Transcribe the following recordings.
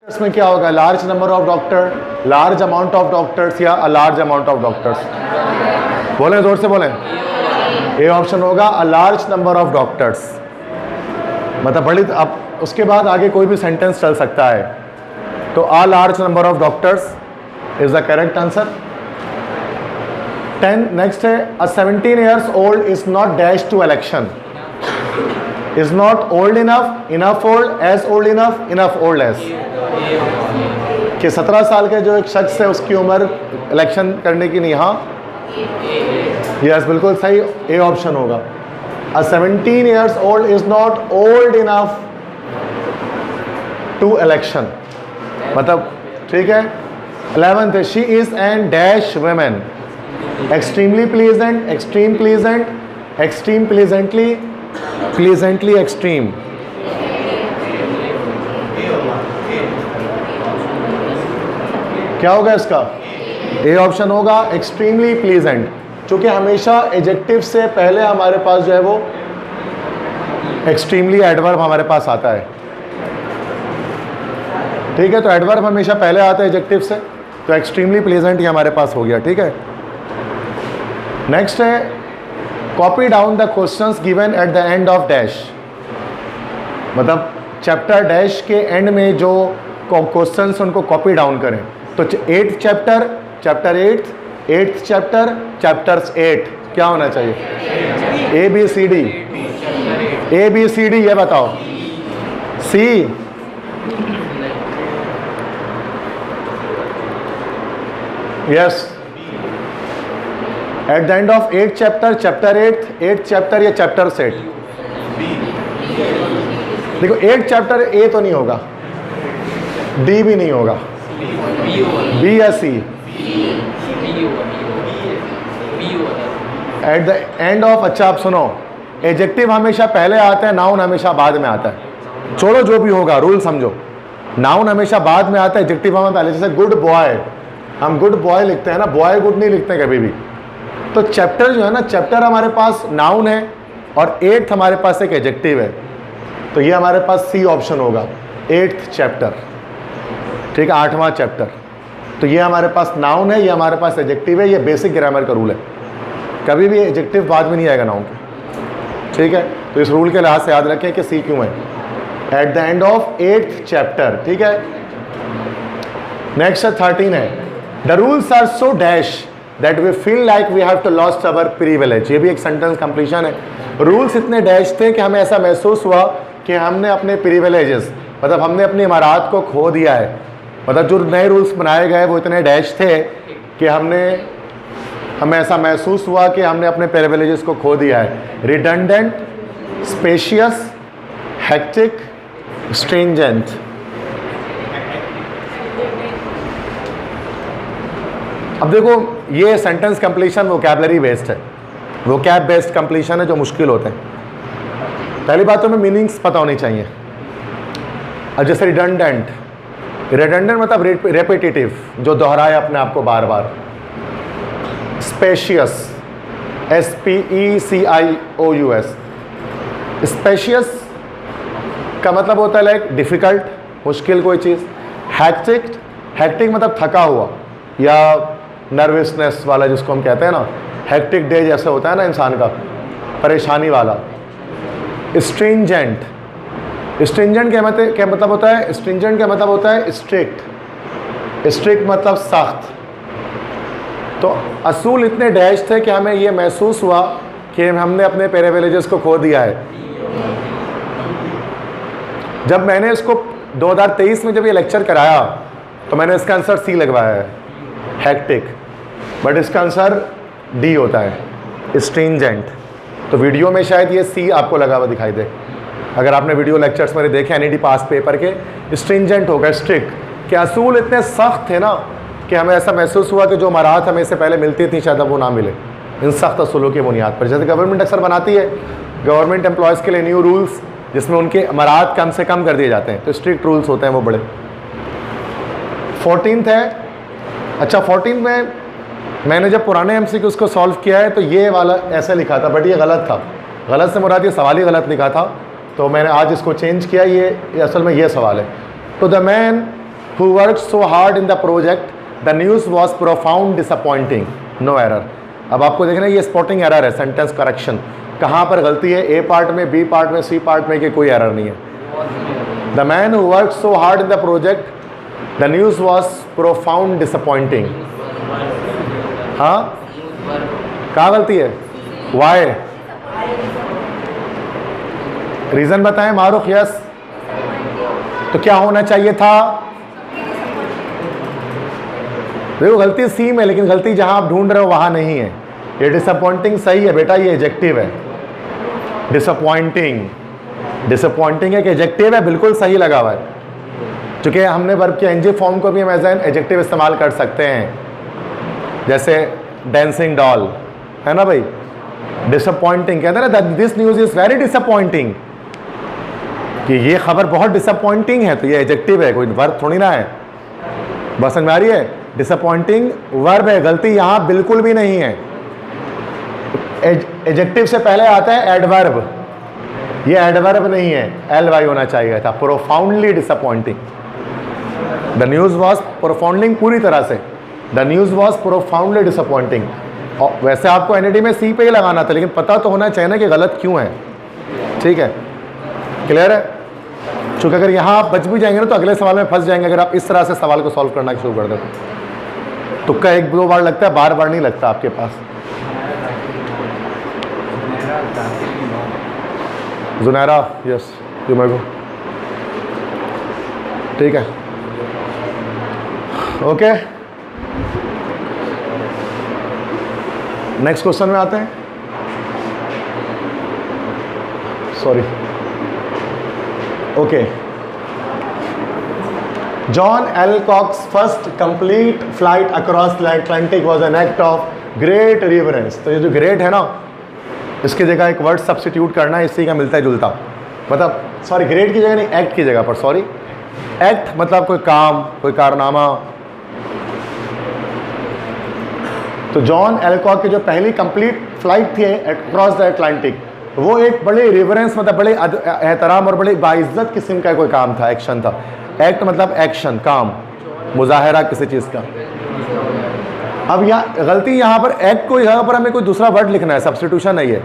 इसमें क्या होगा? Large number of doctor, large amount of doctors या a large amount of doctors? बोलें, जोर से बोलें। ए ऑप्शन होगा, a large number of doctors. मतलब बड़ी, अब उसके बाद आगे कोई भी सेंटेंस चल सकता है। तो a large number of doctors is the correct answer. 10 next है, a 17 years old is not dash to election, is not old enough, enough old, as old enough, enough old age. कि 17 साल के जो एक शख्स है उसकी उम्र इलेक्शन करने की नहीं। हाँ, यस, बिल्कुल सही, ए ऑप्शन होगा। A 17 years old is not old enough to election। मतलब ठीक है। 11th है, she is an dash women, extremely pleasant, extreme pleasant, extreme pleasantly, pleasantly extreme। क्या होगा इसका? ए ऑप्शन होगा, एक्सट्रीमली प्लीजेंट। चूँकि हमेशा एडजेक्टिव से पहले हमारे पास जो है वो एक्सट्रीमली एडवर्ब हमारे पास आता है। ठीक है, तो एडवर्ब हमेशा पहले आता है एडजेक्टिव से, तो एक्सट्रीमली प्लीजेंट ही हमारे पास हो गया। ठीक है, नेक्स्ट है, copy down the questions given at the end of dash. मतलब चैप्टर डैश के एंड में जो क्वेश्चंस उनको कॉपी डाउन करें। तो 8th chapter, chapter 8th chapter, chapters 8 क्या होना चाहिए? ABCD, ABCD ये बताओ। C, yes, eight the end of 8th chapter, chapter 8th chapter या चैप्टर 8? देखो 8th चैप्टर A तो नहीं होगा, D भी नहीं होगा, B या C? Eight the end of, अच्छा आप सुनो, एडजेक्टिव हमेशा पहले आता है, नाउन हमेशा बाद में आता है। छोड़ो जो भी होगा, रूल समझो। नाउन हमेशा बाद में आता है, एडजेक्टिव हमें पहले। जैसे गुड बॉय, हम गुड बॉय लिखते हैं ना, बॉय गुड नहीं लिखते कभी भी। तो चैप्टर जो है ना, चैप्टर हमारे पास नाउन है और 8th हमारे पास एक एडजेक्टिव है। तो ये हमारे पास C ऑप्शन होगा, 8th चैप्टर। ठीक है, 8वां चैप्टर। तो ये हमारे पास नाउन है, ये हमारे पास एडजेक्टिव है। ये बेसिक ग्रामर का रूल है, कभी भी एडजेक्टिव बाद में नहीं आएगा नाउन के। ठीक है, तो इस रूल के लिहाज से याद रखें कि C क्यों है, at the end of 8th चैप्टर। ठीक है, नेक्स्ट 13 है, the rules are so dash that we feel like we have to lost our privilege. ये भी एक सेंटेंस कंप्लीशन है। रूल्स इतने डैश थे कि हमें ऐसा महसूस हुआ कि हमने अपने प्रिविलेजेस, मतलब हमने अपनी इमारत को खो दिया है। मतलब जो नए रूल्स बनाए गए वो इतने डैश थे कि हमें ऐसा महसूस हुआ कि हमने अपने प्रिविलेजेस को खो दिया है। Redundant, spacious, hectic, stringent. अब देखो, ये सेंटेंस कंप्लीशन वोकैबलरी बेस्ड है, वोकैब बेस्ड कंप्लीशन है जो मुश्किल होते हैं। पहली बात तो हमें मीनिंग्स पता होनी चाहिए। अब जैसे रिडंडेंट, रिडंडेंट मतलब रेपिटेटिव, जो दोहराए अपने आप को बार बार। स्पेशियस, SPECIOUS, स्पेशियस का मतलब होता है लाइक डिफ़िकल्ट, मुश्किल कोई चीज़। हैक्टिक, हैक्टिक मतलब थका हुआ या नर्वसनेस वाला, जिसको हम कहते हैं ना, हैक्टिक डे जैसे होता है ना इंसान का, परेशानी वाला। स्ट्रिंजेंट, स्ट्रिंजेंट क्या मतलब होता है? स्ट्रिंजेंट का मतलब होता है स्ट्रिक्ट, स्ट्रिक्ट मतलब सख्त। तो असूल इतने डैश थे कि हमें ये महसूस हुआ कि हमने अपने प्रिविलेजेस को खो दिया है। जब मैंने इसको 2023 में जब ये लेक्चर कराया तो मैंने इसका आंसर C लगवाया है, हैक्टिक, बट इसका आंसर D होता है, स्ट्रिंजेंट। तो वीडियो में शायद ये C आपको लगा हुआ दिखाई दे। अगर आपने वीडियो लेक्चर्स मेरे देखे NED पास पेपर के, स्ट्रिंजेंट होगा, स्ट्रिक्ट, कि असूल इतने सख्त थे ना कि हमें ऐसा महसूस हुआ कि जो मराहत हमें इससे पहले मिलती थी शायद अब वो ना मिले, इन सख्त असूलों की बुनियाद पर। जैसे गवर्नमेंट अक्सर बनाती है गवर्नमेंट एम्प्लॉयज़ के लिए न्यू रूल्स, जिसमें उनके मराहत कम से कम कर दिए जाते हैं, तो स्ट्रिक्ट रूल्स होते हैं वो बड़े। 14th है, अच्छा 14th में मैंने जब पुराने MCQs को सॉल्व किया है तो ये वाला ऐसे लिखा था, बट ये गलत था। गलत से मुराद ये सवाल ही गलत लिखा था, तो मैंने आज इसको चेंज किया। ये असल में ये सवाल है, तो the man who worked so hard in the project, the news was profound disappointing. No error. अब आपको देखना है ये स्पॉटिंग एरर है, सेंटेंस करेक्शन, कहाँ पर गलती है, ए पार्ट में, बी पार्ट में, सी पार्ट में, कि कोई एरर नहीं है. The man who work so hard in the project, the news was profound disappointing. हाँ, कहाँ गलती है? वाई? रीजन बताएं मारूफ. यस. तो क्या होना चाहिए था? देखो गलती सी में, लेकिन गलती जहां आप ढूंढ रहे हो वहां नहीं है. ये डिसअपॉइंटिंग सही है बेटा, ये एडजेक्टिव है. डिसअपॉइंटिंग, डिसअपॉइंटिंग एक एडजेक्टिव है, बिल्कुल सही लगा हुआ है. चूंकि हमने वर्ब के एनजी फॉर्म को भी हम एज एन एडजेक्टिव इस्तेमाल कर सकते हैं, जैसे डांसिंग डॉल, है ना भाई. डिसअपॉइंटिंग कहते हैं ना, this news is very disappointing, कि ये खबर बहुत डिसअपॉइंटिंग है, तो ये एडजेक्टिव है, कोई वर्ब थोड़ी ना है. बस समझ में आ रही है? डिसअपॉइंटिंग वर्ब है, गलती यहाँ बिल्कुल भी नहीं है. एडजेक्टिव से पहले आता है एडवर्ब, ये एडवर्ब नहीं है, एल वाई होना चाहिए था. Profoundly disappointing. The news was profounding पूरी तरह से, the news was profoundly disappointing. और वैसे आपको एनईडी में सी पे ही लगाना था, लेकिन पता तो होना चाहिए ना कि गलत क्यों है. ठीक है, क्लियर है? चूँकि अगर यहाँ आप बच भी जाएंगे ना तो अगले सवाल में फंस जाएंगे, अगर आप इस तरह से सवाल को सॉल्व करना शुरू कर दें. तुक्का एक दो बार लगता है, बार बार नहीं लगता आपके पास. जुनैरा, यस, यू मे गो. ठीक है, ओके. नेक्स्ट क्वेश्चन में आते हैं. Sorry, okay. John Alcock's first complete flight across the Atlantic was an act of great reverence. तो ये जो ग्रेट है ना, इसकी जगह एक वर्ड सब्स्टिट्यूट करना है, इसी का मिलता जुलता. मतलब सॉरी, ग्रेट की जगह नहीं, एक्ट की जगह पर. सॉरी, एक्ट मतलब कोई काम, कोई कारनामा. तो जॉन एल्कॉक की जो पहली कंप्लीट फ्लाइट थी अक्रॉस द अटलांटिक, वो एक बड़े रिवरेंस मतलब बड़े एहतराम और बड़े बाइज्जत किस्म का कोई काम था, एक्शन था. एक्ट मतलब एक्शन, काम, मुजाहरा किसी चीज़ का. अब यहाँ गलती, यहाँ पर एक्ट को यहाँ पर हमें कोई दूसरा वर्ड लिखना है, सब्स्टिट्यूशन नहीं है.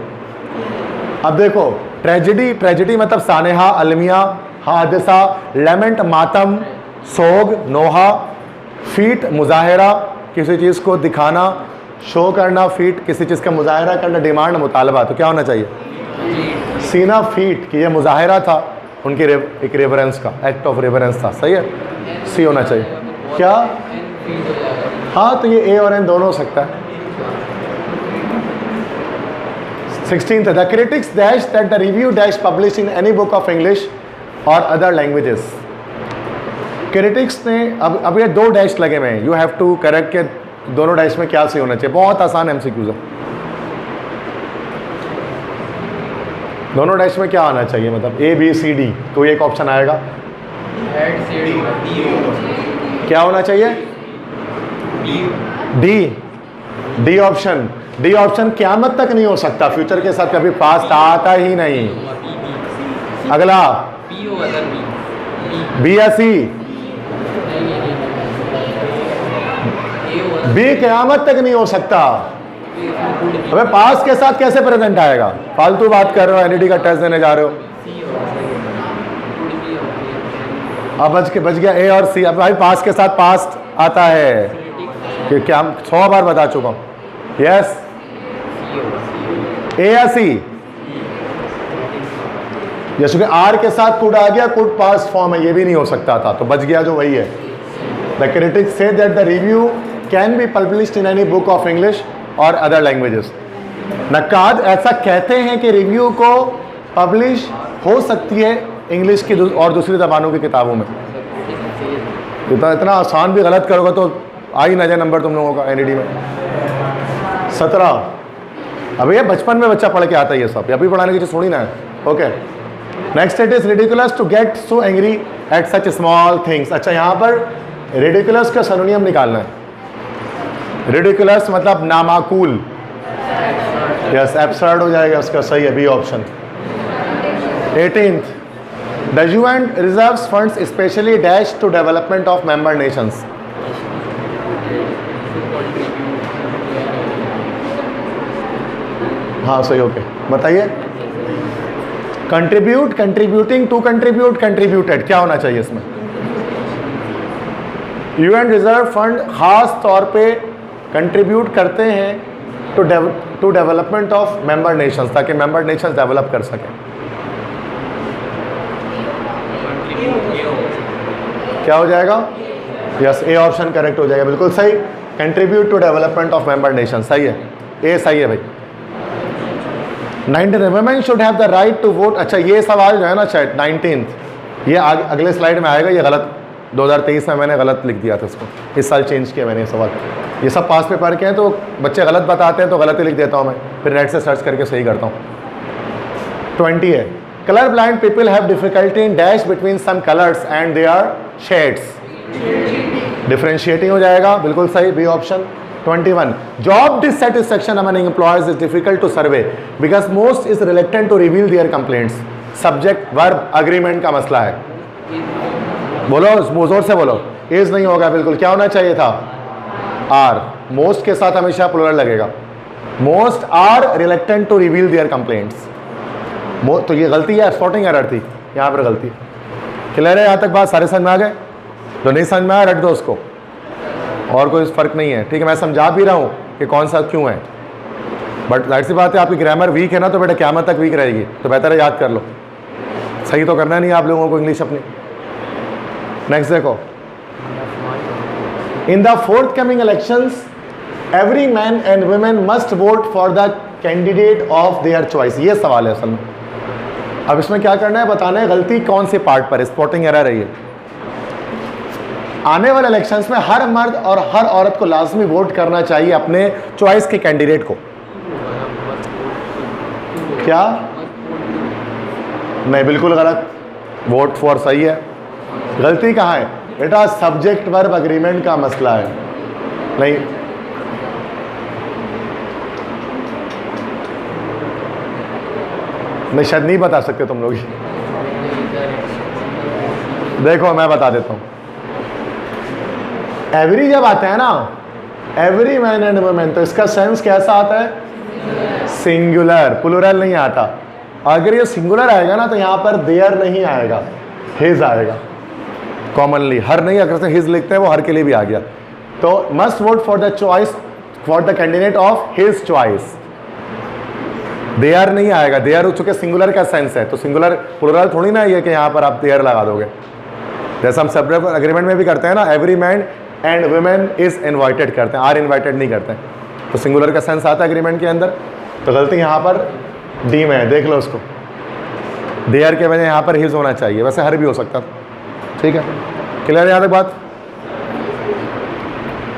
अब देखो, ट्रेजिडी, ट्रेजिडी मतलब सानेहा, अलमिया, हादसा, लेमेंट मातम, सोग, नोहा. फीट मुजाहरा, किसी चीज़ को दिखाना, शो करना. फीट किसी चीज़ का मुजाहरा करना, डिमांड, मुतालबा. तो क्या होना चाहिए? सीना फीट, कि ये मुजाहरा था उनकी एक रेफरेंस का, एक्ट ऑफ रेफरेंस था. सही है, सी होना चाहिए. क्या? हाँ, तो ये ए और एन दोनों हो सकता है. 16th, the critics dash that the review dash publish in any book of English और अदर लैंग्वेजेस. क्रिटिक्स ने, अब ये दो डैश लगे हुए हैं, यू हैव टू करेक्ट के दोनों डैश में क्या सही होना चाहिए. बहुत आसान एमसीक्यूज है. दोनों डैश में क्या आना चाहिए, मतलब ए बी सी डी, कोई एक ऑप्शन आएगा. क्या होना चाहिए? D. D option. D option क़यामत तक नहीं हो सकता, फ्यूचर के साथ कभी पास्ट आता ही नहीं. अगला बी या सी? बी क़यामत तक नहीं हो सकता. अबे पास के साथ कैसे प्रेजेंट आएगा? फालतू बात कर रहे हो, एनईडी का टेस्ट देने जा रहे हो. अब बच गया ए और सी. अब भाई पास के साथ पास्ट आता है कि क्या, हम 100 बार बता चुका हूं. यस, ए या सी? जैसे कि आर के साथ कुड आ गया, कुड पास्ट फॉर्म है, ये भी नहीं हो सकता था, तो बच गया जो वही है. The critics say that the review can be published in any book of English और अदर लैंग्वेजेस. नक्काद ऐसा कहते हैं कि रिव्यू को पब्लिश हो सकती है इंग्लिश की और दूसरी ज़बानों की किताबों में. इतना आसान भी गलत करोगे तो आ ही ना जाए नंबर तुम लोगों का एनईडी में. 17. अब ये बचपन में बच्चा पढ़ के आता है ये सब, अभी पढ़ाने की चीज़ थोड़ी ना है. Okay, next it is ridiculous to get so angry at such small things. अच्छा, यहाँ पर रिडिकुलस का सिनोनियम निकालना है. रिडिकुलस मतलब नामाकूल. यस, एब्सर्ड हो जाएगा उसका. सही है, B option. 18th, The UN reserves funds especially dash to development of member nations. हाँ सही, ओके बताइए। Contribute, contributing, to contribute, contributed, क्या होना चाहिए इसमें? यूएन रिजर्व फंड खास तौर पे कंट्रीब्यूट करते हैं to development of member nations, ताकि मेंबर नेशंस डेवलप कर सकें। क्या हो जाएगा? यस, ए ऑप्शन करेक्ट हो जाएगा, बिल्कुल सही। Contribute to development of member nation, सही है, ए सही है भाई। 19 women should have the right to vote. अच्छा, ये सवाल जो है ना शायद 19th, ये अगले स्लाइड में आएगा। ये गलत 2023 में मैंने गलत लिख दिया था इसको, इस साल चेंज किया मैंने ये सवाल। ये सब पास पेपर के हैं तो बच्चे गलत बताते हैं तो गलत ही लिख देता हूँ मैं, फिर नेट से सर्च करके सही करता हूँ। 20 है, colour blind people have difficulty in dash between some colours and they are shades. Differentiating हो जाएगा, बिल्कुल सही, B option. 21, job dissatisfaction among employees is difficult to survey because most is reluctant to reveal their complaints. Subject verb agreement का मसला है। बोलो, जोर से बोलो। इज नहीं होगा, बिल्कुल क्या होना चाहिए था? आर। मोस्ट के साथ हमेशा प्लूरल लगेगा। Most are reluctant to reveal their complaints. तो ये गलती है, स्पॉटिंग एरर थी, यहाँ पर गलती। क्लियर है यहाँ तक बात? सारे समझ में आ गए? तो नहीं समझ में आया रट दो उसको, और कोई फ़र्क नहीं है, ठीक है। मैं समझा भी रहा हूँ कि कौन सा क्यों है, बट जाहिर सी बात है आपकी ग्रामर वीक है ना, तो बेटा क़यामत तक वीक रहेगी, तो बेहतर है याद कर लो। सही तो करना नहीं आप लोगों को इंग्लिश अपनी। नेक्स्ट देखो, in the fourth coming elections every man and women must vote for the candidate of their choice. ये सवाल है असल में। अब इसमें क्या करना है, बताना है गलती कौन से पार्ट पर है। स्पॉटिंग एरर है ये। आने वाले इलेक्शंस में हर मर्द और हर औरत को लाजमी वोट करना चाहिए अपने चॉइस के कैंडिडेट को। क्या? नहीं, बिल्कुल गलत। वोट फॉर सही है। गलती कहाँ है बेटा? सब्जेक्ट वर्ब अग्रीमेंट का मसला है। नहीं, मैं शायद नहीं बता सकते तुम लोग। देखो मैं बता देता हूं। एवरी जब आता है ना, एवरी मैन एंड वुमेन, तो इसका सेंस कैसा आता है? सिंगुलर, प्लूरल नहीं आता। अगर ये सिंगुलर आएगा ना तो यहाँ पर देयर नहीं आएगा, हिज आएगा कॉमनली। हर नहीं, अगर से हिज लिखते हैं वो हर के लिए भी आ गया। तो must vote for the choice for the candidate of his choice. There नहीं आएगा, देयर हो चुके सिंगुलर का सेंस है, तो सिंगुलर प्लूरल थोड़ी ना ये कि यहाँ पर आप देयर लगा दोगे। जैसा हम सेपरेट अग्रीमेंट में भी करते हैं ना, every man and women is invited करते हैं, आर इनवाइटेड नहीं करते हैं, तो सिंगुलर का सेंस आता है एग्रीमेंट के अंदर। तो गलती यहाँ पर डी में है, देख लो उसको। देयर के वजह यहाँ पर हिज होना चाहिए, वैसे हर भी हो सकता था। ठीक है, क्लियर है यहाँ तक बात?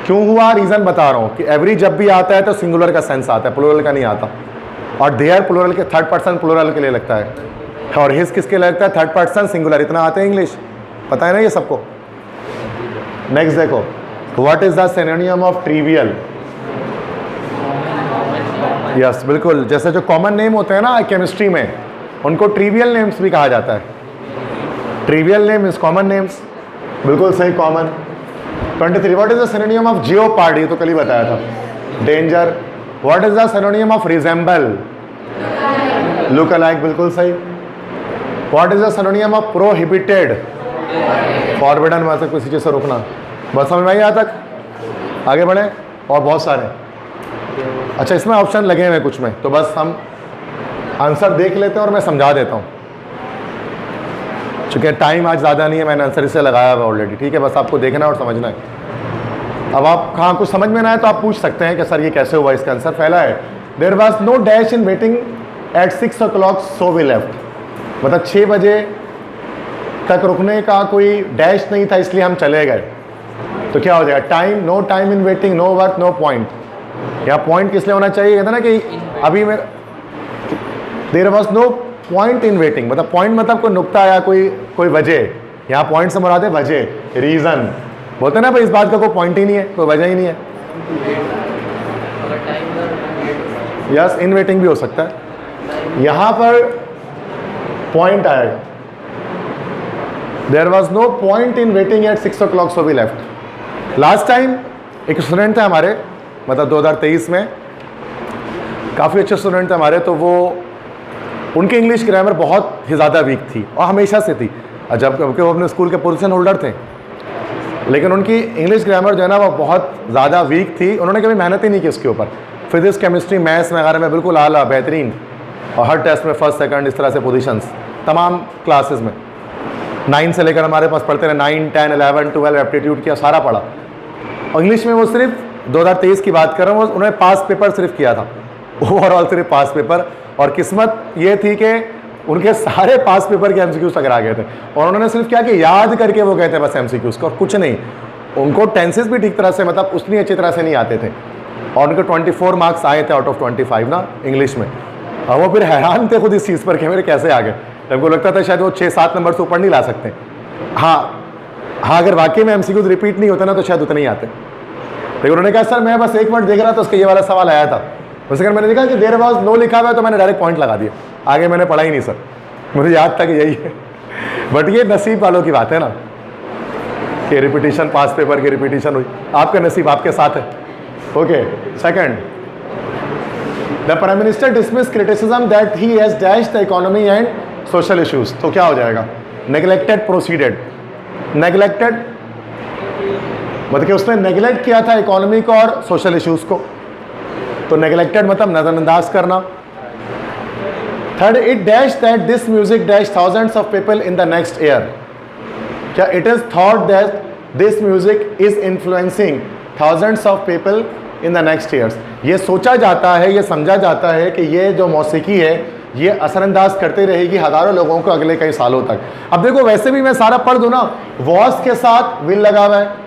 क्यों हुआ, रीजन बता रहा हूँ कि एवरी जब भी आता है तो सिंगुलर का सेंस आता है, प्लूरल का नहीं आता। और देयर प्लूरल के थर्ड पर्सन प्लूरल के लिए लगता है, और हिज किसके लिए लगता है? Third person singular. इतना आते हैं इंग्लिश, पता है ना ये सबको। नेक्स्ट देखो, what is the synonym of trivial? Yes, बिल्कुल, जैसे जो कॉमन नेम होते हैं ना केमिस्ट्री में, उनको ट्रिवियल नेम्स भी कहा जाता है। Trivial name is common names, बिल्कुल सही, common. 23, what is the synonym of jeopard? ये तो कल ही बताया था, danger. What is the synonym of resemble? Look alike, बिल्कुल सही। What is the synonym of prohibited? Forbidden, वहाँ से किसी चीज़ से रोकना। बस समझ में आई यहाँ तक? आगे बढ़े, और बहुत सारे। अच्छा, इसमें ऑप्शन लगे हुए कुछ में, तो बस हम आंसर देख लेते हैं और मैं समझा देता हूँ, चूँकि टाइम आज ज़्यादा नहीं है, मैंने आंसर इससे लगाया हुआ ऑलरेडी। ठीक है, बस आपको देखना और समझना है। अब आप कहाँ कुछ समझ में ना आए तो आप पूछ सकते हैं कि सर ये कैसे हुआ। इसका आंसर पहला है, there was no dash in waiting at 6 o'clock so we left. मतलब 6 बजे तक रुकने का कोई डैश नहीं था, इसलिए हम चले गए। तो क्या हो जाएगा? Time, no time in waiting, no work, no point. या पॉइंट किस लिए होना चाहिए? कहते ना कि अभी मेरा there was no point in waiting, मतलब पॉइंट मतलब कोई नुक्ता या कोई वजह। यहाँ पॉइंट से मुराद है वजह, रीज़न। बोलते ना भाई इस बात का कोई पॉइंट ही नहीं है, कोई वजह ही नहीं है। यस, इन वेटिंग भी हो सकता है। यहाँ पर पॉइंट आएगा, there was no point in waiting at 6 o'clock, so we left. Last time एक स्टूडेंट थे हमारे, मतलब 2023 में, काफ़ी अच्छे स्टूडेंट थे हमारे, तो वो उनकी इंग्लिश ग्रामर बहुत ही ज़्यादा वीक थी और हमेशा से थी, जब क्योंकि वो अपने स्कूल के पोजीशन होल्डर थे, लेकिन उनकी इंग्लिश ग्रामर जो है ना वो बहुत ज़्यादा वीक थी। उन्होंने कभी मेहनत ही नहीं की उसके ऊपर। फिजिक्स, केमिस्ट्री, मैथ्स वगैरह में बिल्कुल आला, बेहतरीन, और हर टेस्ट में फर्स्ट सेकंड इस तरह से पोजीशंस तमाम क्लासेस में। 9 से लेकर हमारे पास पढ़ते रहे, 9, 10, 11, 12 एप्टीट्यूड किया, सारा पढ़ा। और इंग्लिश में वो सिर्फ 2023 की बात कर रहा हूँ, उन्होंने पास पेपर सिर्फ किया था, ओवरऑल सिर्फ पास पेपर। और किस्मत ये थी कि उनके सारे पास पेपर के एमसीक्यूज तक आ गए थे, और उन्होंने सिर्फ क्या कि याद करके वो गए थे बस एमसीक्यूज को, और कुछ नहीं। उनको टेंसेस भी ठीक तरह से, मतलब उतनी अच्छी तरह से नहीं आते थे, और उनके 24 मार्क्स आए थे आउट ऑफ 25 ना इंग्लिश में। और वो फिर हैरान थे खुद इस चीज़ पर कि मेरे कैसे आ गए। उनको लगता था शायद वो 6-7 नंबर से ऊपर नहीं ला सकते। हाँ, अगर वाकई में एमसीक्यूज रिपीट नहीं होते ना तो शायद उतने ही आते। लेकिन उन्होंने कहा सर मैं बस एक मिनट देख रहा था, उसका ये वाला सवाल आया था, उसके बाद मैंने देखा कि देयर वाज नो लिखा हुआ है, तो मैंने डायरेक्ट पॉइंट लगा दिया, आगे मैंने पढ़ा ही नहीं सर, मुझे याद था कि यही है। बट ये नसीब वालों की बात है ना, कि रिपीटिशन, पास पेपर की रिपीटिशन हुई, आपका नसीब आपके साथ है। Okay, second, the prime minister dismiss criticism that he has dash the economy and social issues. तो क्या हो जाएगा? Neglected, proceeded. नेग्लेक्टेड मतलब कि उसने नेग्लेक्ट किया था इकोनॉमी को और सोशल इश्यूज को, तो नेग्लेक्टेड मतलब नजरअंदाज करना। Third, it dash that this music dash thousands of people in the next year. क्या it is thought that this music is influencing thousands of people in the next years. ये सोचा जाता है, ये समझा जाता है कि ये जो मौसीकी है ये असरअंदाज करती रहेगी हज़ारों लोगों को अगले कई सालों तक। अब देखो वैसे भी मैं सारा पढ़ दूँ ना, वॉस के साथ विल लगा हुआ है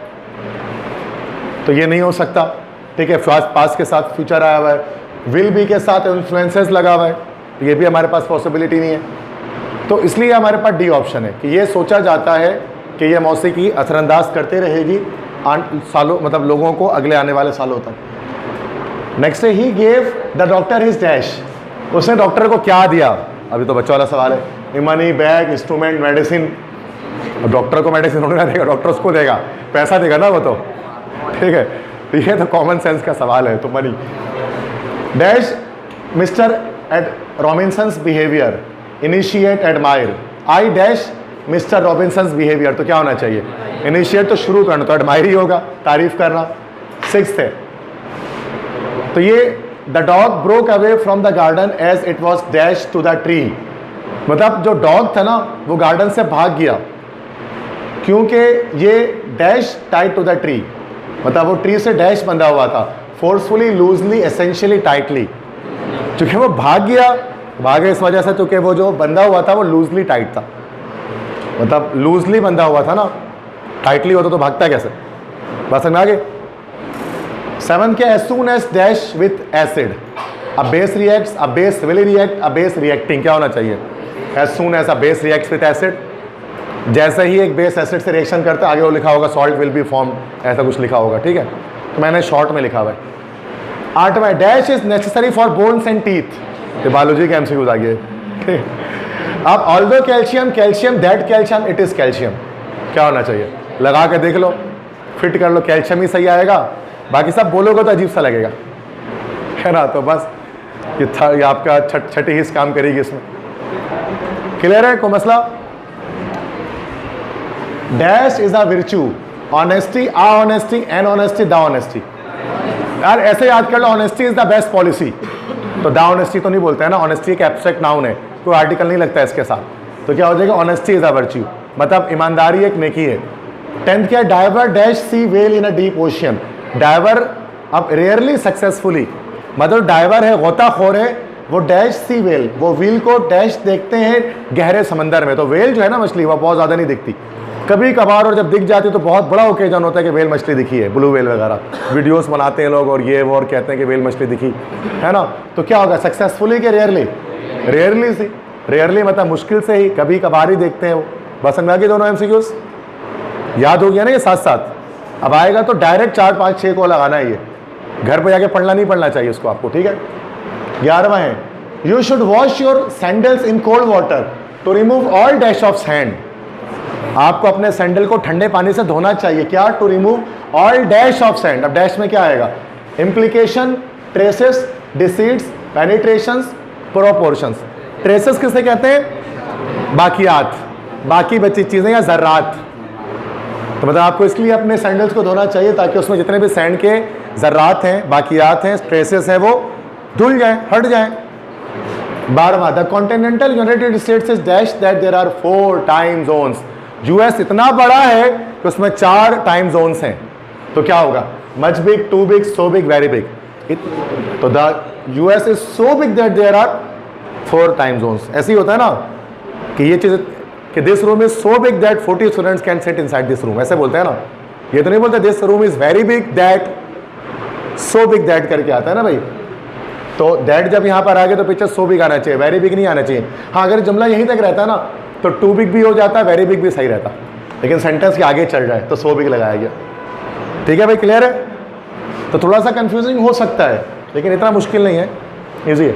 तो ये नहीं हो सकता, ठीक है। पास के साथ फ्यूचर आया हुआ है, विल बी के साथ इन्फ्लुएंसेस लगा हुआ है, ये भी हमारे पास पॉसिबिलिटी नहीं है। तो इसलिए हमारे पास डी ऑप्शन है कि ये सोचा जाता है कि ये मौसीकी असरअंदाज करते रहेगी सालों, मतलब लोगों को अगले आने वाले सालों तक। नेक्स्ट है, he gave the doctor his dash. उसने डॉक्टर को क्या दिया? अभी तो बच्चों वाला सवाल है। Money, bag, instrument, medicine. Doctor को मेडिसिन उन्होंने देगा, डॉक्टर उसको देगा, पैसा देगा ना वो तो, ठीक है। तो ये तो कॉमन सेंस का सवाल है। तो money dash mister at Robinson's behaviour, initiate, admire. I dash mister Robinson's behaviour. तो क्या होना चाहिए? इनिशिएट तो शुरू करना, तो एडमायर ही होगा, तारीफ करना। 6th है, तो ये the dog broke away from the garden as it was dash to the tree. मतलब जो डॉग था ना वो गार्डन से भाग गया क्योंकि ये dash tied to the tree, मतलब वो ट्री से डैश बंधा हुआ था, फोर्सफुली, लूजली, एसेंशियली, टाइटली। चूंकि वो भागे इस वजह से क्योंकि वो जो बंधा हुआ था वो लूजली टाइट था, मतलब लूजली बंधा हुआ था ना, टाइटली होता तो भागता कैसे? बस समझ आगे। 7 के, as soon as dash with acid a base reacts, a base will react, a base reacting. क्या होना चाहिए? As soon as a base reacts with acid. जैसे ही एक बेस एसिड से रिएक्शन करता है, आगे वो लिखा होगा सॉल्ट विल बी फॉर्म, ऐसा कुछ लिखा होगा, ठीक है। तो मैंने शॉर्ट में लिखा हुआ है। 8वां, dash is necessary for bones and teeth. ये बायोलॉजी के एमसीक्यूज आ गए। अब although calcium, calcium, that calcium, it is calcium. क्या होना चाहिए? लगा के देख लो, फिट कर लो, कैल्शियम ही सही आएगा, बाकी सब बोलोगे तो अजीब सा लगेगा, है ना। तो बस ये आपका छठी हिस्स काम करेगी इसमें। क्लियर है को मसला? Dash is a virtue, honesty, a honesty, an honesty, the honesty. यार ऐसे याद कर लो, honesty is the best policy. तो द ऑनेस्टी तो नहीं बोलते हैं ना, ऑनेस्टी एक एब्स्ट्रैक्ट नाउन है, कोई आर्टिकल नहीं लगता इसके साथ। तो क्या हो जाएगा? ऑनेस्टी इज अ वर्च्यू, मतलब ईमानदारी एक नेकी है। 10th क्या? Diver dash see well in a deep ocean. Diver अब रेयरली सक्सेसफुली, मतलब डाइवर है, गोताखोर है, वो डैश सी वेल, वो व्हील को डैश देखते हैं गहरे समंदर में। तो वेल जो है ना मछली, वो बहुत ज़्यादा नहीं दिखती, कभी कभार, और जब दिख जाती तो बहुत बड़ा ओकेजन होता है कि वेल मछली दिखी है, ब्लू वेल वगैरह वीडियोस बनाते हैं लोग और ये वो, और कहते हैं कि वेल मछली दिखी, है ना। तो क्या होगा? सक्सेसफुली कि रेयरली? रेयरली से, रेयरली मतलब मुश्किल से ही, कभी कभार ही देखते हैं वो। बस समझा के दोनों एमसीक्यूज याद हो गया ना ये साथ साथ। अब आएगा तो डायरेक्ट 4, 5, 6 को लगाना है, ये घर पे जाके पढ़ना नहीं पढ़ना चाहिए उसको आपको, ठीक है। 11वां है, you should wash your sandals in cold water to remove all dash of sand. आपको अपने सैंडल को ठंडे पानी से धोना चाहिए। क्या? To remove all dash of sand. अब डैश में क्या आएगा? Implication, traces, deceits, penetrations, proportions. Traces किसे कहते हैं? बाकियात, बाकी बची चीजें या जर्रात। तो मतलब आपको इसलिए अपने सैंडल्स को धोना चाहिए ताकि उसमें जितने भी सैंड के जर्रात हैं, बाकियात हैं, ट्रेसेस हैं, वो धुल जाएं, हट जाएं। 12वां, the continental United States is dash that there are 4 time zones. US इतना बड़ा है कि उसमें 4 टाइम जोन्स हैं। तो क्या होगा? Much big, too big, so big, very big. तो the US is so big that there are 4 time zones. ऐसे ही होता है ना कि ये चीज कि this room is so big that 40 students can sit inside this room, ऐसे बोलते हैं ना। ये तो नहीं बोलते this room is very big that, so big that करके आता है ना भाई। तो दैट जब यहाँ पर आ गया तो पीछे सो बिग आना चाहिए, वेरी बिग नहीं आना चाहिए। हाँ, अगर जुमला यहीं तक रहता है ना तो टू बिग भी हो जाता है, वेरी बिग भी सही रहता, लेकिन सेंटेंस के आगे चल जाए तो सो बिग लगाया गया। ठीक है भाई, क्लियर है? तो थोड़ा सा कंफ्यूजिंग हो सकता है लेकिन इतना मुश्किल नहीं है, इजी है।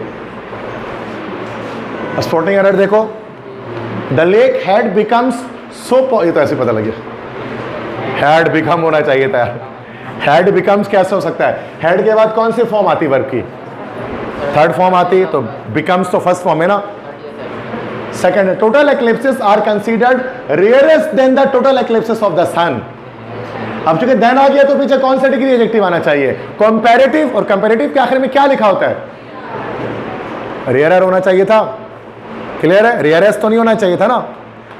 स्पोर्टिंग एरर देखो, the lake had becomes so, ये तो ऐसे पता लग गया, हैड बिकम होना चाहिए था यार। हैड बिकम्स कैसे हो सकता है? हैड के बाद कौन सी फॉर्म आती वर्ब की? थर्ड फॉर्म आती, तो बिकम्स तो फर्स्ट फॉर्म है ना। Second, total eclipses are considered rarest than the total eclipses of the sun. अब चूंकि देन आ गया तो पीछे कौन सा डिग्री एडजेक्टिव आना चाहिए? कंपैरेटिव, और कंपैरेटिव के आखिर में क्या लिखा होता है? रेयरर होना चाहिए था। क्लियर है? रेयरेस्ट तो नहीं होना चाहिए था ना।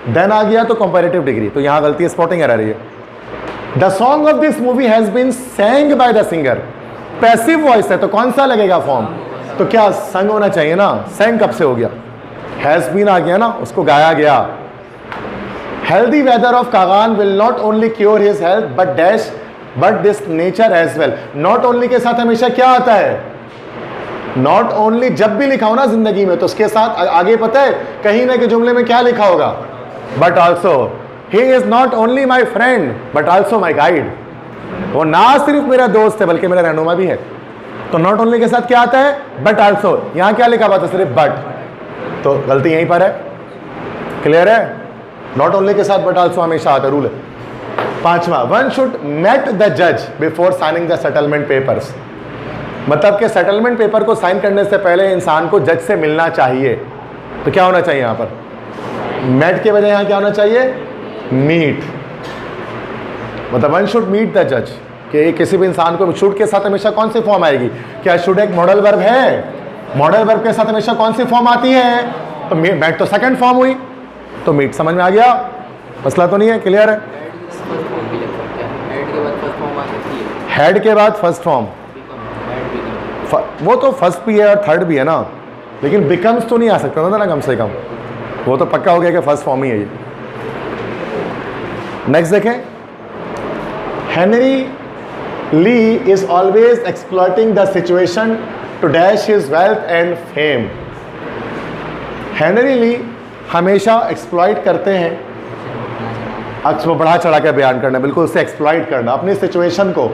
देन आ गया तो कंपैरेटिव डिग्री, तो यहां गलती है, स्पॉटिंग एरर है। The song of this movie has been sang by the singer. Passive voice है तो कौन सा लगेगा फॉर्म? तो क्या संग होना चाहिए ना। sang कब से हो गया? हैज बीन आ गया ना, उसको गाया गया। Healthy weather of Kaghan will not only cure his health but dash but this nature as well. Not only के साथ हमेशा क्या आता है? नॉट ओनली जब भी लिखा हो ना जिंदगी में तो उसके साथ आगे पता है कहीं ना कहीं जुमले में क्या लिखा होगा? But also he is not only my friend but also my guide. वो ना सिर्फ मेरा दोस्त है बल्कि मेरा रहनुमा भी है। तो नॉट ओनली के साथ क्या आता है? But also. यहां क्या लिखा हुआ था? सिर्फ बट। तो गलती यहीं पर है। क्लियर है? नॉट ओनली के साथ बट ऑल्सो हमेशा आता, रूल है। 5वां, वन शुड मेट द जज before signing the settlement papers. मतलब कि सेटलमेंट पेपर को साइन करने से पहले इंसान को जज से मिलना चाहिए। तो क्या होना चाहिए यहां पर? मेट के बजाय यहां क्या होना चाहिए? मीट। मतलब वन शुड मीट द जज, कि किसी भी इंसान को शुड के साथ हमेशा कौन सी फॉर्म आएगी? क्या शुड एक मॉडल वर्ब है? मॉडल वर्ब के साथ हमेशा कौन सी फॉर्म आती है? तो मेट तो सेकंड फॉर्म हुई, तो मीट समझ में आ गया, मसला तो नहीं है। क्लियर है? हेड के बाद फर्स्ट फॉर्म, वो तो फर्स्ट भी है और थर्ड भी है ना, लेकिन बिकम्स तो नहीं आ सकता था ना कम से कम। वो तो पक्का हो गया कि फर्स्ट फॉर्म ही है ये। नेक्स्ट देखें, Henry Lee is always exploiting the situation to dash his wealth and fame. Henry Lee हमेशा एक्सप्लॉइट करते हैं, अक्सर बढ़ा चढ़ा के बयान करना, बिल्कुल उससे एक्सप्लॉइट करना अपनी सिचुएशन को,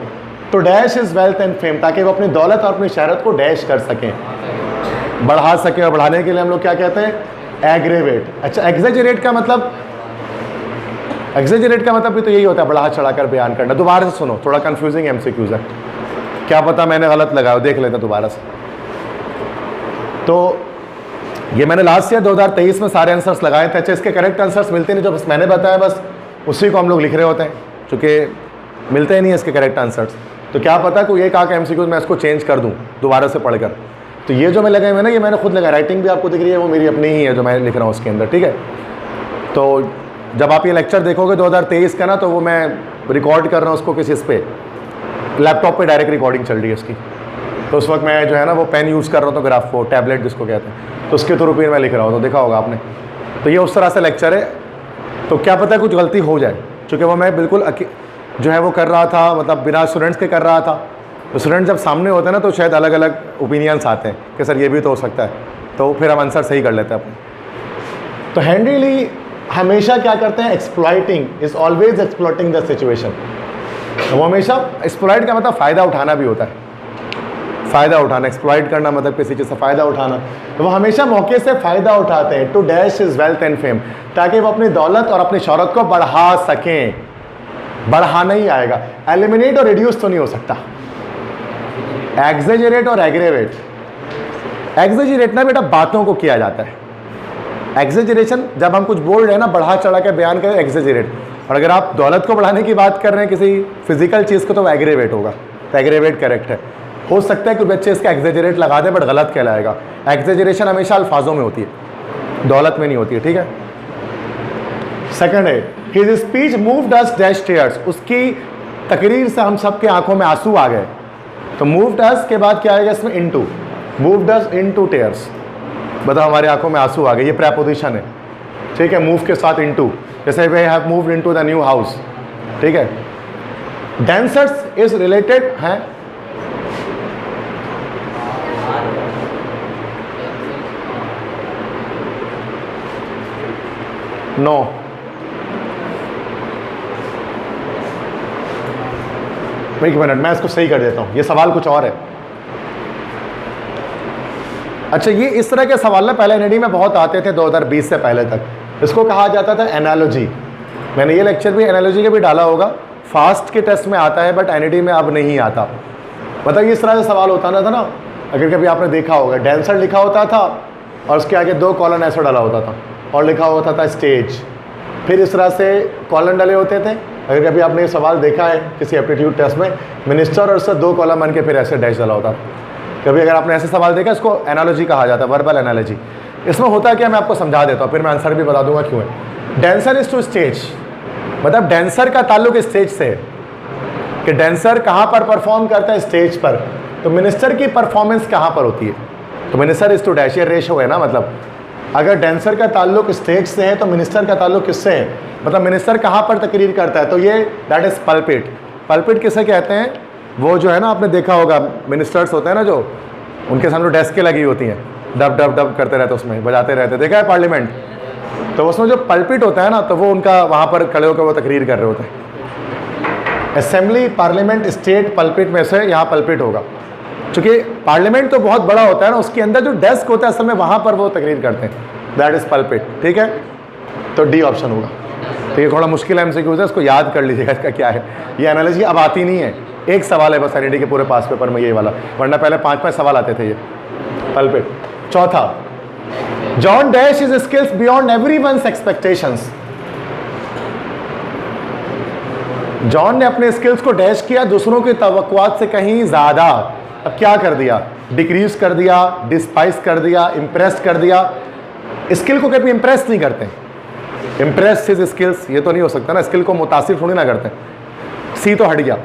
तो dash is wealth and fame, ताकि वो अपनी दौलत और अपनी शहरत को डैश कर सकें, बढ़ा सकें। और बढ़ाने के लिए हम लोग क्या कहते हैं? एग्रेवेट। अच्छा, एग्जेजरेट का मतलब, एग्जेजरेट का मतलब भी तो यही होता है, बढ़ा चढ़ा कर बयान करना। दोबारा से सुनो, थोड़ा कंफ्यूजिंग एमसीक्यूज है, क्या पता मैंने गलत लगाया, देख लेते दोबारा से। तो ये मैंने लास्ट ईयर 2023 में सारे आंसर्स लगाए थे। अच्छा, इसके करेक्ट आंसर्स मिलते नहीं, जो बस मैंने बताया बस उसी को हम लोग लिख रहे होते हैं, चूँकि मिलते ही नहीं है इसके करेक्ट आंसर्स। तो क्या पता कोई एक आके एमसीक्यूज मैं इसको चेंज कर दूं दोबारा से पढ़कर। तो ये जो मैं लगाए हुए ना, ये मैंने खुद लगा, राइटिंग भी आपको दिख रही है वो मेरी अपनी ही है जो मैं लिख रहा हूँ उसके अंदर। ठीक है, तो जब आप ये लेक्चर देखोगे 2023 का ना, तो वो मैं रिकॉर्ड कर रहा हूँ उसको किसी इस पे लैपटॉप पे डायरेक्ट रिकॉर्डिंग चल रही है उसकी। तो उस वक्त मैं जो है ना वो पेन यूज़ कर रहा हूँ, तो ग्राफ वो टैबलेट जिसको कहते हैं, तो उसके थ्रू फिर मैं लिख रहा हूँ, तो देखा होगा आपने। तो ये उस तरह से लेक्चर है। तो क्या पता कुछ गलती हो जाए, चूँकि वो मैं बिल्कुल जो है वो कर रहा था, मतलब बिना स्टूडेंट्स के कर रहा था। तो स्टूडेंट जब सामने होते हैं ना, तो शायद अलग अलग ओपिनियंस आते हैं कि सर ये भी तो हो सकता है, तो फिर हम आंसर सही कर लेते हैं अपने। तो हेनरी ली हमेशा क्या करते हैं? Exploiting, is always exploiting the situation. वो हमेशा एक्सप्लॉइट का मतलब फ़ायदा उठाना भी होता है, फ़ायदा उठाना, एक्सप्लॉइट करना मतलब किसी चीज़ से फ़ायदा उठाना। तो वो हमेशा मौके से फ़ायदा उठाते हैं। To dash is wealth and fame, ताकि वो अपनी दौलत और अपनी शौहरत को बढ़ा सकें। बढ़ाना ही आएगा, एलिमिनेट और रिड्यूस तो नहीं हो सकता। एग्जेजरेट और एग्रेवेट, एग्जेजरेट ना बेटा बातों को किया जाता है। एग्जेजरेशन जब हम कुछ बोल रहे हैं ना, बढ़ा चढ़ा के बयान करें, एग्जेजरेट। और अगर आप दौलत को बढ़ाने की बात कर रहे हैं किसी फिजिकल चीज़ को, तो वो एग्रेवेट होगा। तो एग्रेवेट करेक्ट है। हो सकता है कि बच्चे इसका एग्जेजरेट लगा दें, बट गलत कहलाएगा। एग्जेजरेशन हमेशा अल्फाजों में होती है, दौलत में नहीं होती है, ठीक है। सेकंड है, हिज स्पीच मूव्ड अस डैश टीयर्स, उसकी तकरीर से हम सबके आंखों में आंसू आ गए। तो मूव्ड अस के बाद क्या आएगा इसमें, इनटू, मूव्ड अस इनटू टीयर्स, बताओ हमारी आंखों में आंसू आ गए, ये प्रेपोजिशन है, ठीक है। मूव के साथ इनटू, जैसे we have moved into the new house, ठीक है। डेंसर्स इज रिलेटेड है, नो, एक मिनट मैं इसको सही कर देता हूं, ये सवाल कुछ और है। अच्छा, ये इस तरह के सवाल ना पहले एनईडी में बहुत आते थे 2020 से पहले तक। इसको कहा जाता था एनालॉजी। मैंने ये लेक्चर भी एनालॉजी के भी डाला होगा। फास्ट के टेस्ट में आता है, बट एनईडी में अब नहीं आता। मतलब इस तरह से सवाल होता ना था ना, अगर कभी आपने देखा होगा, डांसर लिखा होता था और उसके आगे 2 कॉलन ऐसा डाला होता था और लिखा होता था स्टेज। फिर इस तरह से कॉलन डले होते थे। अगर कभी आपने ये सवाल देखा है किसी एप्टीट्यूड टेस्ट में, मिनिस्टर और उससे 2 कॉलम बन के फिर ऐसे डैश डाला होता था। कभी अगर आपने ऐसे सवाल देखा, इसको एनालॉजी कहा जाता है, वर्बल एनालॉजी। इसमें होता है क्या, मैं आपको समझा देता हूँ, फिर मैं आंसर भी बता दूंगा क्यों है। डांसर इज टू स्टेज, मतलब डांसर का ताल्लुक स्टेज से है कि डांसर कहाँ पर परफॉर्म करता है, स्टेज पर। तो मिनिस्टर की परफॉर्मेंस कहाँ पर होती है, तो मिनिस्टर इज टू डैश, ये रेशो है ना। मतलब अगर डांसर का ताल्लुक स्टेज से है तो मिनिस्टर का ताल्लुक किससे है, मतलब मिनिस्टर कहाँ पर तकरीर करता है, तो ये दैट इज़ पल्पिट। पल्पिट किसे कहते हैं, वो जो है ना, आपने देखा होगा मिनिस्टर्स होते हैं ना, जो उनके सामने डेस्कें लगी होती हैं, डब डब डब करते रहते, उसमें बजाते रहते, देखा है पार्लियामेंट। तो उसमें जो पल्पिट होता है ना, तो वो उनका वहाँ पर खड़े होकर वो तकरीर कर रहे होते हैं। असेंबली, पार्लियामेंट, स्टेट, पल्पिट में से यहाँ पल्पिट होगा, क्योंकि पार्लियामेंट तो बहुत बड़ा होता है ना, उसके अंदर जो डेस्क होता है असल में वहाँ पर वो तकरीर करते हैं, दैट इज़ पल्पिट, ठीक है। तो डी ऑप्शन होगा। तो ये थोड़ा मुश्किल एमसीक्यूज़ है, इसको याद कर लीजिएगा इसका क्या है। ये एनालिसिस अब आती नहीं है, एक सवाल है बस एनईडी के पूरे पास पेपर में ये वाला, वरना पहले 5-5 सवाल आते थे ये पल्पिट। चौथा, John dash is skills beyond everyone's expectations. John ने अपने स्किल्स को डैश किया दूसरों की तवक्कुआत से कहीं ज़्यादा। अब क्या कर दिया, डिक्रीज कर दिया, डिस्पाइस कर दिया, इम्प्रेस कर दिया। स्किल को कभी इम्प्रेस नहीं करते, इम्प्रेस हिज स्किल्स, ये तो नहीं हो सकता ना, स्किल को मुतासिर थोड़ी ना करते। सी तो हट गया।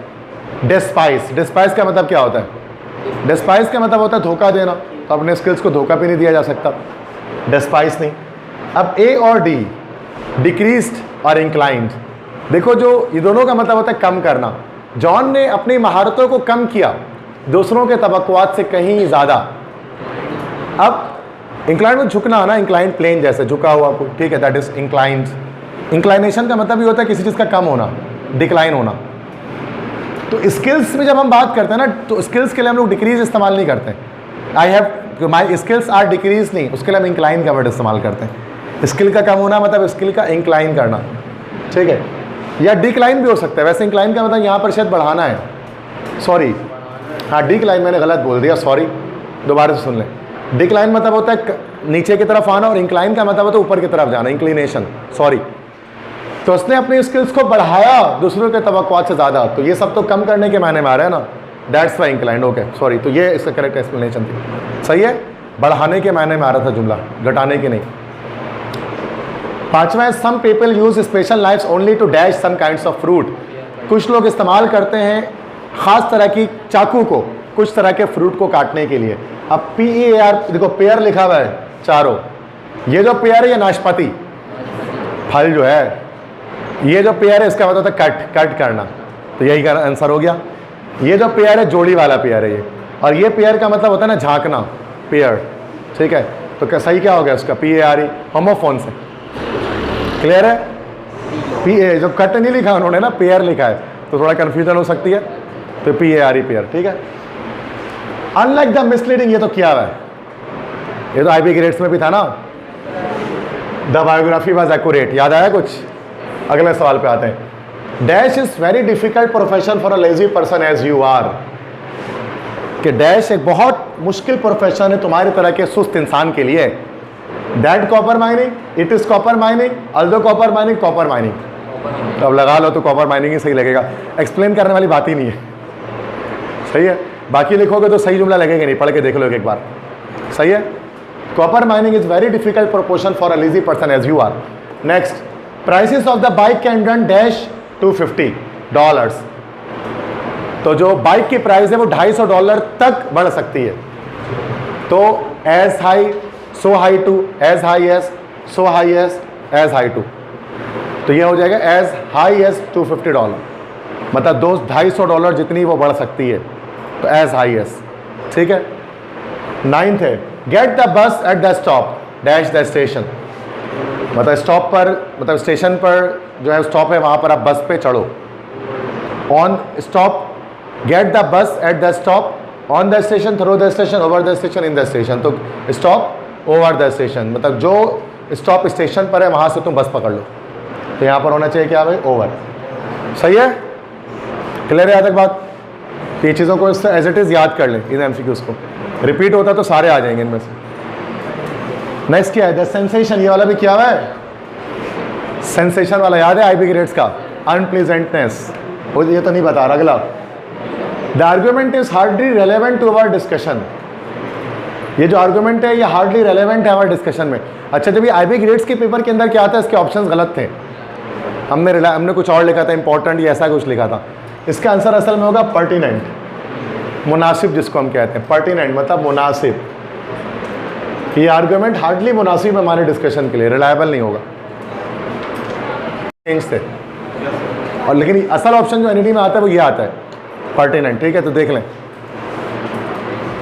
डिस्पाइस, डिस्पाइस का मतलब क्या होता है, डिस्पाइस का मतलब होता है धोखा देना, तो अपने स्किल्स को धोखा भी नहीं दिया जा सकता, डिस्पाइस नहीं। अब ए और डी, डिक्रीज्ड और इंक्लाइंड, देखो जो ये दोनों का मतलब होता है कम करना। जॉन ने अपनी महारतों को कम किया दूसरों के तवक्कुआत से कहीं ज़्यादा। अब इंक्लाइंड में झुकना है ना, इंक्लाइंड प्लेन जैसे झुका हुआ, ठीक है, दैट इज इंक्लाइंड। इंक्लाइनेशन का मतलब ये होता है किसी चीज़ का कम होना, डिक्लाइन होना। तो स्किल्स में जब हम बात करते हैं ना, तो स्किल्स के लिए हम लोग डिक्रीज इस्तेमाल नहीं करते। I have my skills are decrease नहीं, उसके लिए हम इंक्लाइन का वर्ड इस्तेमाल करते हैं। स्किल का कम होना मतलब स्किल का इंक्लाइन करना, ठीक है, या डिक्लाइन भी हो सकता है। वैसे इंक्लाइन का मतलब यहाँ पर शायद बढ़ाना है, सॉरी, हाँ डिक्लाइन मैंने गलत बोल दिया, सॉरी, दोबारा से सुन लें। डिक्लाइन मतलब होता है नीचे की तरफ आना, और इंक्लाइन का मतलब होता है ऊपर की तरफ जाना, इंक्लिनेशन, सॉरी। तो उसने अपनी स्किल्स को बढ़ाया दूसरों के तवक्कुआत से ज़्यादा, तो ये सब तो कम करने के मायने में आ रहा है ना, that's why inclined, okay sorry. तो ये इसका करेक्ट एक्सप्लेनेशन थी, सही है, बढ़ाने के मायने में आ रहा था जुमला, घटाने के नहीं। पांचवा है, some people use special knives only to dash some kinds of fruit. कुछ लोग इस्तेमाल करते हैं खास तरह की चाकू को कुछ तरह के फ्रूट को काटने के लिए। अब PEAR, देखो पेयर लिखा हुआ है चारों, ये जो पेयर है ये नाशपाती फल जो है, ये जो पेयर है इसका मतलब होता है कट करना, तो यही का आंसर हो गया। ये जो पेयर है जोड़ी वाला पेयर है ये, और ये पेयर का मतलब होता है ना झांकना, पेयर, ठीक है। तो सही क्या हो गया उसका, PARE, होमोफोन से, क्लियर है। PA जो कट नहीं लिखा उन्होंने ना, पेयर लिखा है, तो थोड़ा कन्फ्यूजन हो सकती है, तो PARE पेयर, ठीक है। अनलाइक द मिसलीडिंग, ये तो किया हुआ है, ये तो आईबी ग्रेड्स में भी था ना। द बायोग्राफी वॉज एक्यूरेट, याद आया कुछ? अगले सवाल पे आते हैं। Dash is very difficult profession for a lazy person as you are, कि डैश एक बहुत मुश्किल प्रोफेशन है तुम्हारी तरह के सुस्त इंसान के लिए। That copper mining, it is copper mining, although copper mining, copper mining. तो अब लगा लो तो कॉपर माइनिंग ही सही लगेगा, एक्सप्लेन करने वाली बात ही नहीं है, सही है। बाकी लिखोगे तो सही जुमला लगेगा नहीं, पढ़ के देख लो एक बार, सही है। Copper mining is very difficult proportion for a lazy person as you are. Next, prices of the bike can run dash $250। तो जो बाइक की प्राइस है वो $250 तक बढ़ सकती है। तो as high so high too, as high as so high as, as high too, तो ये हो जाएगा एज हाई एज $250, मतलब $250 जितनी वो बढ़ सकती है, तो एज हाई एज, ठीक है। 9th है, get the bus at the stop dash the station, मतलब स्टॉप पर, मतलब स्टेशन पर जो है स्टॉप है वहाँ पर आप बस पे चढ़ो। On stop, get the bus at the stop, on the station, through the station, over the station, in the station. तो स्टॉप, ओवर द स्टेशन, मतलब जो स्टॉप स्टेशन पर है वहाँ से तुम बस पकड़ लो, तो यहाँ पर होना चाहिए क्या भाई? ओवर, सही है। क्लियर है यहाँ तक बात? ये चीज़ों को एज इट इज़ याद कर लें, इन एमसीक्यूज़ को। रिपीट होता तो सारे आ जाएंगे इनमें से। नेक्स्ट क्या है? द सेंसेशन, ये वाला भी क्या हुआ है? सेंसेशन वाला याद है आईबी ग्रेड्स का? अनप्लीजेंटनेस, ये तो नहीं बता रहा। अगला, the argument is hardly relevant to our discussion, ये जो आर्ग्यूमेंट है ये हार्डली रेलेवेंट है हमारे डिस्कशन में। अच्छा, जब ये आईबी ग्रेड्स के पेपर के अंदर क्या आता है, इसके ऑप्शंस गलत थे, हमने कुछ और लिखा था, इंपॉर्टेंट या ऐसा कुछ लिखा था। इसका आंसर असल में होगा पर्टिनेंट, मुनासिब जिसको हम कहते हैं। पर्टिनेंट मतलब मुनासिब। ये आर्ग्यूमेंट हार्डली मुनासिब है हमारे डिस्कशन के लिए, रिलायबल नहीं होगा। चेंज थे, और लेकिन असल ऑप्शन जो एनईडी में आता है वो ये आता है, पर्टिनेंट, ठीक है। तो देख लें,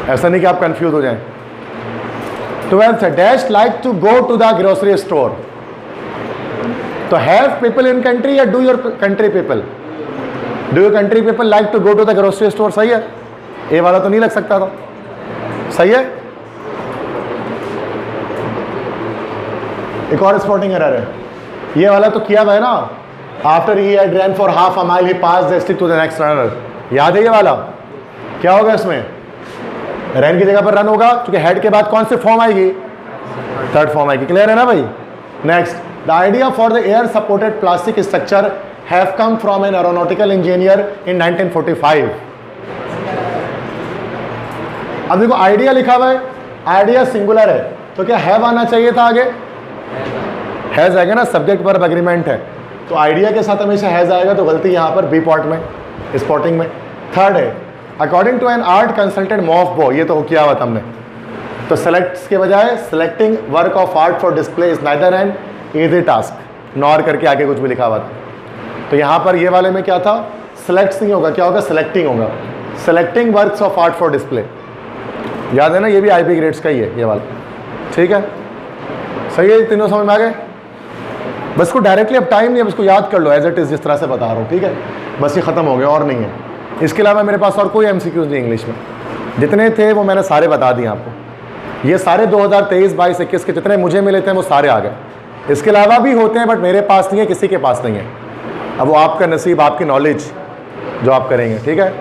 ऐसा नहीं कि आप कंफ्यूज हो जाएं। 12th, dash like to go to the grocery store, तो हैव पीपल इन कंट्री या do your country people, do your country people like to go to the grocery store, सही है। ए वाला तो नहीं लग सकता था, सही है। एक और स्पॉटिंग एरर है, ये वाला तो किया हुआ है ना। After he had run for half a mile he pass the stick to the next runner, याद है ये वाला? क्या होगा इसमें? रन की जगह पर रन होगा, क्योंकि हेड के बाद कौन सी फॉर्म आएगी? थर्ड फॉर्म आएगी। क्लियर है ना भाई? Next, the idea for the air supported plastic structure have come from an aeronautical engineer in 1945। अब देखो आइडिया लिखा हुआ है, आइडिया सिंगुलर है, तो क्या हैव आना चाहिए था आगे? हैज आएगा ना, सब्जेक्ट वर्ब एग्रीमेंट है, तो आइडिया के साथ हमेशा हैज आएगा, तो गलती यहाँ पर बी पॉट में, स्पॉटिंग में। थर्ड है, according to an art consultant मॉफ बो, ये तो किया हुआ था हमने। तो सेलेक्ट्स के बजाय selecting work of art for display is neither an easy task, nor करके आगे कुछ भी लिखा हुआ था। तो यहाँ पर ये वाले में क्या था? सेलेक्ट्स नहीं होगा, क्या होगा? सेलेक्टिंग होगा, selecting works of art for display. याद है ना, ये भी आईबी ग्रेड्स का ही है ये वाला, ठीक है। सही है, तीनों समझ में आ गए? बस को डायरेक्टली अब टाइम नहीं है, इसको याद कर लो एज इट इज़, जिस तरह से बता रहा हूँ, ठीक है। बस ये ख़त्म हो गया, और नहीं है। इसके अलावा मेरे पास और कोई एमसीक्यूज नहीं इंग्लिश में, जितने थे वो मैंने सारे बता दिए आपको। ये सारे 2023, 22, 21 के जितने मुझे मिले थे वो सारे आ गए। इसके अलावा भी होते हैं, बट मेरे पास नहीं है, किसी के पास नहीं है। अब वो आपका नसीब, आपकी नॉलेज जो आप करेंगे, ठीक है।